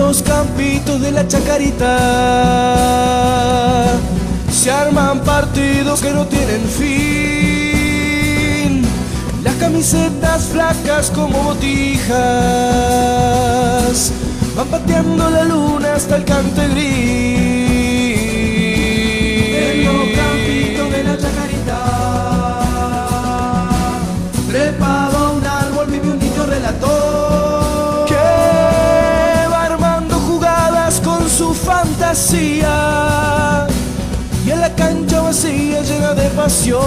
los campitos de la Chacarita se arman partidos que no tienen fin. Las camisetas flacas como botijas van pateando la luna hasta el cante gris. En los campitos de la Chacarita, trepado a un árbol, vive un niño relator que va armando jugadas con su fantasía, y en la cancha vacía llena de pasión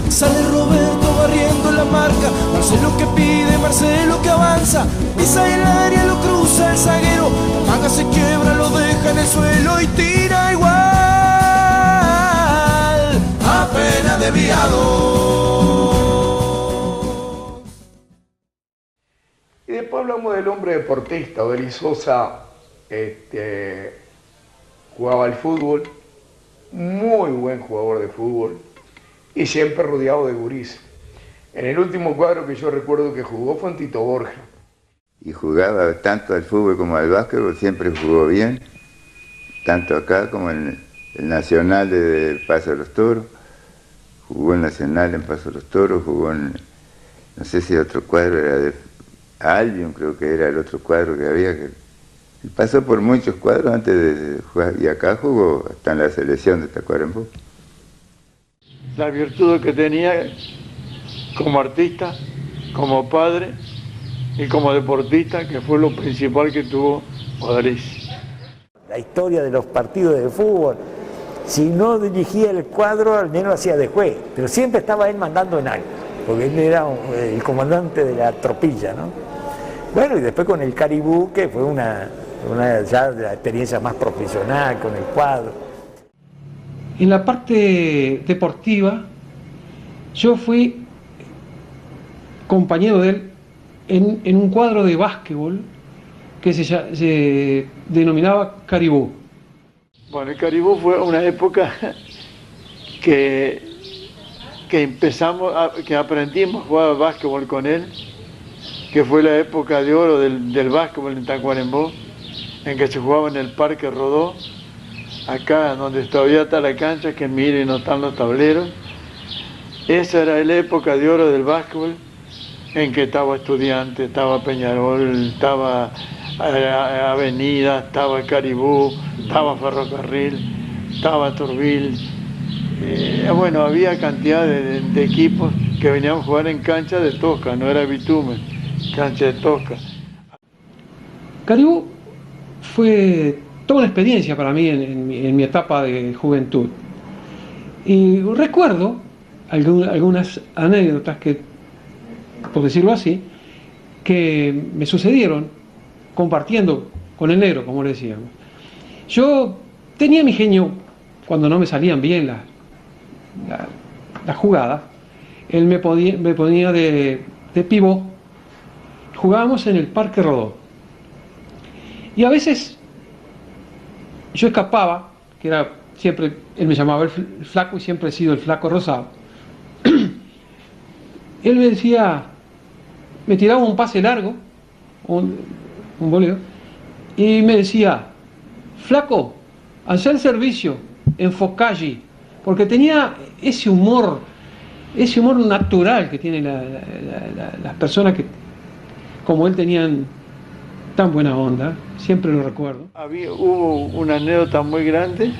sale Roberto barriendo la marca. Marcelo que pide, Marcelo que avanza, pisa el área, lo cruza el zaguero, la manga se quiebra, lo deja en el suelo y tira igual, apenas desviado. Y después hablamos del hombre deportista. Odeli Sosa jugaba al fútbol, muy buen jugador de fútbol, y siempre rodeado de gurises. En el último cuadro que yo recuerdo que jugó fue en Tito Borja. Y jugaba tanto al fútbol como al básquetbol, siempre jugó bien, tanto acá como en el Nacional de Paso de los Toros. Jugó en Nacional en Paso de los Toros, jugó en, no sé si el otro cuadro era de Albion, creo que era el otro cuadro que había. Y pasó por muchos cuadros antes de jugar, y acá jugó hasta en la selección de Tacuarembó. La virtud que tenía como artista, como padre y como deportista, que fue lo principal que tuvo Odeli. La historia de los partidos de fútbol, si no dirigía el cuadro, al menos hacía de juez, pero siempre estaba él mandando en algo, porque él era el comandante de la tropilla, ¿no? Bueno, y después con el Caribú, que fue una ya de la experiencia más profesional con el cuadro. En la parte deportiva, yo fui compañero de él en un cuadro de básquetbol que se denominaba Caribú. Bueno, el Caribú fue una época que aprendimos a jugar básquetbol con él, que fue la época de oro del básquetbol en Tacuarembó, en que se jugaba en el Parque Rodó, acá donde todavía está la cancha, que miren, no están los tableros. Esa era la época de oro del básquetbol, en que estaba Estudiante, estaba Peñarol, estaba Avenida, estaba Caribú, estaba Ferrocarril, estaba Turbil. Bueno, había cantidad de equipos que venían a jugar en cancha de tosca, no era bitumen, cancha de tosca. Caribú fue toda una experiencia para mí en mi etapa de juventud. Y recuerdo algunas anécdotas que, por decirlo así, que me sucedieron compartiendo con el negro, como le decíamos. Yo tenía mi genio cuando no me salían bien las jugadas. Él me ponía de pivot. Jugábamos en el Parque Rodó. Y a veces yo escapaba, que era siempre, él me llamaba el flaco y siempre he sido el flaco rosado. Él me decía, me tiraba un pase largo, un voleo, y me decía, flaco, hacé el servicio, enfocá allí, porque tenía ese humor natural que tienen las personas que, como él, tenían tan buena onda, siempre lo recuerdo. Hubo una anécdota muy grande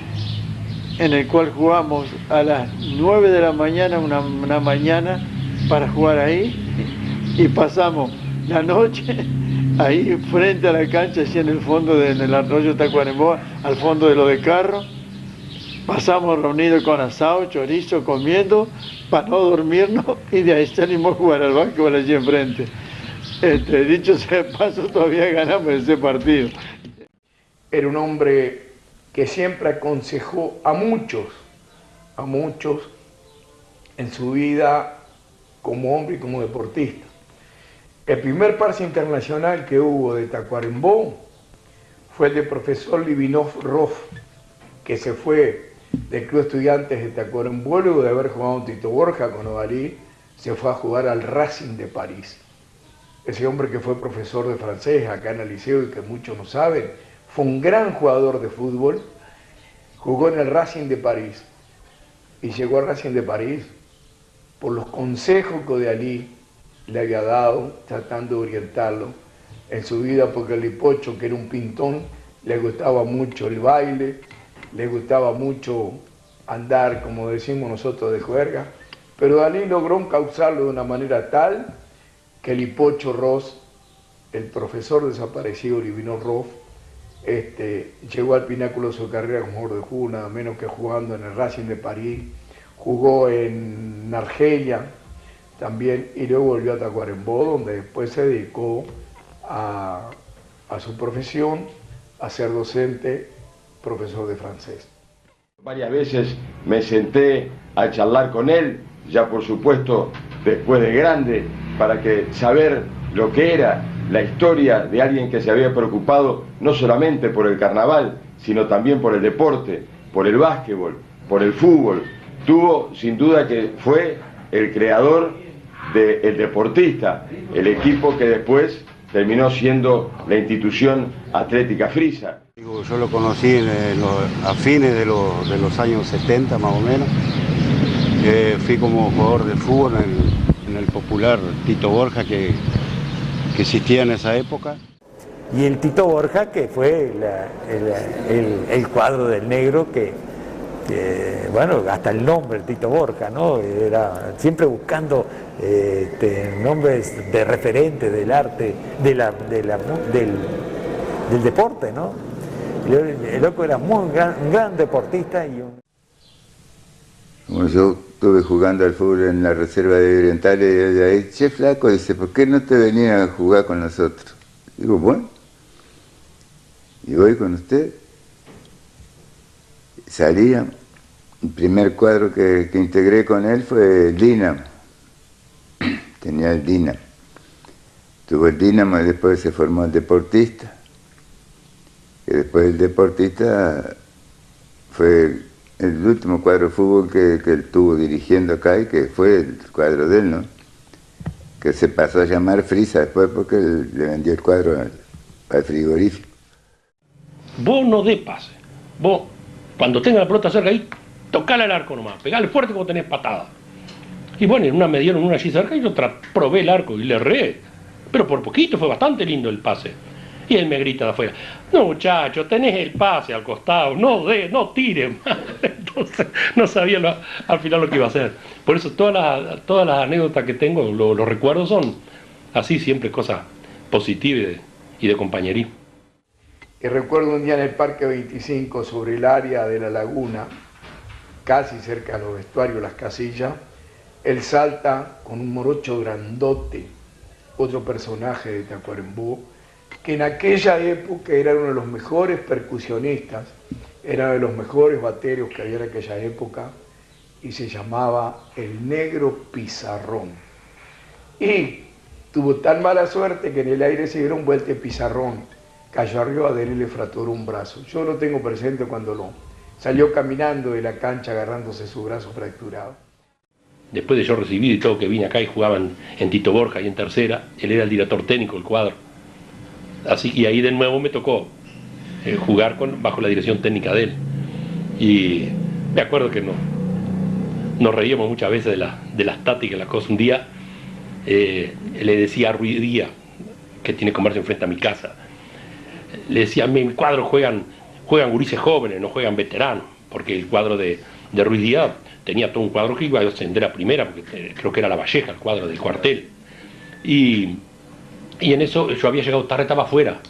en el cual jugamos a las 9 de la mañana, una mañana, para jugar ahí, y pasamos la noche ahí frente a la cancha, así en el fondo del arroyo Tacuarembó, al fondo de lo de Carro. Pasamos reunidos con asado, chorizo, comiendo, para no dormirnos, y de ahí salimos a jugar al básquetbol allí enfrente. Dicho sea de paso, todavía ganamos ese partido. Era un hombre que siempre aconsejó a muchos en su vida como hombre y como deportista. El primer pase internacional que hubo de Tacuarembó fue el de profesor Livinov Roff, que se fue del Club Estudiantes de Tacuarembó, luego de haber jugado en Tito Borja con Ovarí, se fue a jugar al Racing de París. ese hombre que fue profesor de francés acá en el liceo y que muchos no saben, fue un gran jugador de fútbol, jugó en el Racing de París y llegó al Racing de París por los consejos que Odalí le había dado, tratando de orientarlo en su vida, porque el Lipocho, que era un pintón, le gustaba mucho el baile, le gustaba mucho andar, como decimos nosotros, de juerga, pero Odalí logró encauzarlo de una manera tal que el Lipocho Ross, el profesor desaparecido Livinov Ross, llegó al pináculo de su carrera como jugador de fútbol, nada menos que jugando en el Racing de París, jugó en Argelia también y luego volvió a Tacuarembó, donde después se dedicó a su profesión, a ser docente, profesor de francés. Varias veces me senté a charlar con él, ya por supuesto después de grande, para saber lo que era la historia de alguien que se había preocupado no solamente por el carnaval, sino también por el deporte, por el básquetbol, por el fútbol. Tuvo, sin duda, que fue el creador del Deportista, el equipo que después terminó siendo la institución Atlética Frisa. Yo lo conocí a fines de los años 70 más o menos. Fui como jugador de fútbol en el popular Tito Borja que existía en esa época. Y el Tito Borja, que fue el cuadro del negro que, bueno, hasta el nombre, el Tito Borja, ¿no? Era siempre buscando nombres de referentes del arte, del deporte, ¿no? El loco era un gran deportista y Como yo estuve jugando al fútbol en la reserva de Orientales, y ahí, che flaco, dice, ¿por qué no te venían a jugar con nosotros? Digo, bueno, y voy con usted. Salía, el primer cuadro que integré con él fue el Dinamo. Tenía el Dinamo. Tuvo el Dinamo y después se formó el Deportista. Y después el Deportista fue el último cuadro de fútbol que él estuvo dirigiendo acá y que fue el cuadro de él, ¿no? Que se pasó a llamar Frisa después porque él le vendió el cuadro al frigorífico. Vos no des pase. Vos, cuando tenga la pelota cerca ahí, tocale al arco nomás, pegale fuerte como tenés patada. Y bueno, me dieron una allí cerca y yo probé el arco y le erré. Pero por poquito, fue bastante lindo el pase. Y él me grita de afuera, no muchacho, tenés el pase al costado, no tire más. Entonces no sabía al final lo que iba a hacer. Por eso todas las anécdotas que tengo, los recuerdos son así, siempre cosas positivas y de compañerismo. Y recuerdo un día en el Parque 25, sobre el área de la laguna, casi cerca de los vestuarios, las casillas, él salta con un morocho grandote, otro personaje de Tacuarembó, que en aquella época era uno de los mejores percusionistas, era de los mejores baterios que había en aquella época, y se llamaba el Negro Pizarrón. Y tuvo tan mala suerte que en el aire se dieron vuelta de Pizarrón, cayó arriba de él y le fracturó un brazo. Yo lo tengo presente cuando salió caminando de la cancha agarrándose su brazo fracturado. Después de yo recibido y todo, que vine acá y jugaban en Tito Borja y en Tercera, él era el director técnico del cuadro. Así, y ahí de nuevo me tocó jugar bajo la dirección técnica de él. Y me acuerdo que nos reíamos muchas veces de las tácticas, las cosas. Un día le decía a Ruiz Díaz, que tiene comercio enfrente a mi casa, le decía, en mi cuadro juegan gurises jóvenes, no juegan veteranos, porque el cuadro de Ruiz Díaz tenía todo un cuadro que iba a ascender a primera, porque creo que era La Valleja, el cuadro del cuartel. Y en eso yo había llegado tarde, estaba afuera.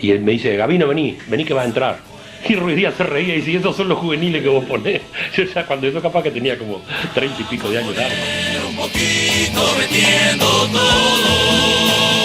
Y él me dice, Gabino, vení que vas a entrar. Y Ruiz Díaz se reía y decía, esos son los juveniles que vos ponés. Yo ya cuando eso capaz que tenía como 30 y pico de años. Un poquito metiendo todo.